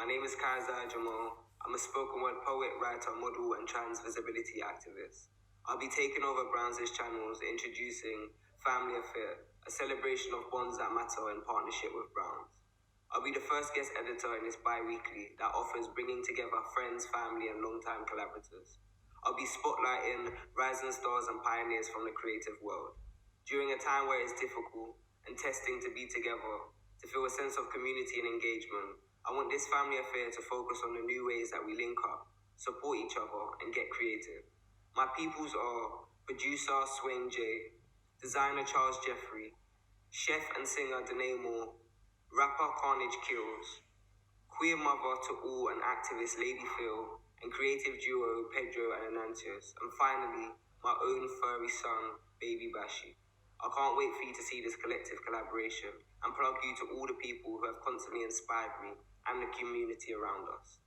My name is Kai-isaiah Jamal. I'm a spoken word poet, writer, model, and trans visibility activist. I'll be taking over Browns' channels, introducing Family Affair, a celebration of bonds that matter in partnership with Browns. I'll be the first guest editor in this bi-weekly that offers bringing together friends, family, and long-time collaborators. I'll be spotlighting rising stars and pioneers from the creative world. During a time where it's difficult and testing to be together, to feel a sense of community and engagement, I want this family affair to focus on the new ways that we link up, support each other, and get creative. My peoples are producer Swain J, designer Charles Jeffrey, chef and singer Danae Moore, rapper Carnage Kills, queer mother to all and activist Lady Phil, and creative duo Pedro and Anantius, and finally, my own furry son, Baby Bashi. I can't wait for you to see this collective collaboration and plug you to all the people who have constantly inspired me and the community around us.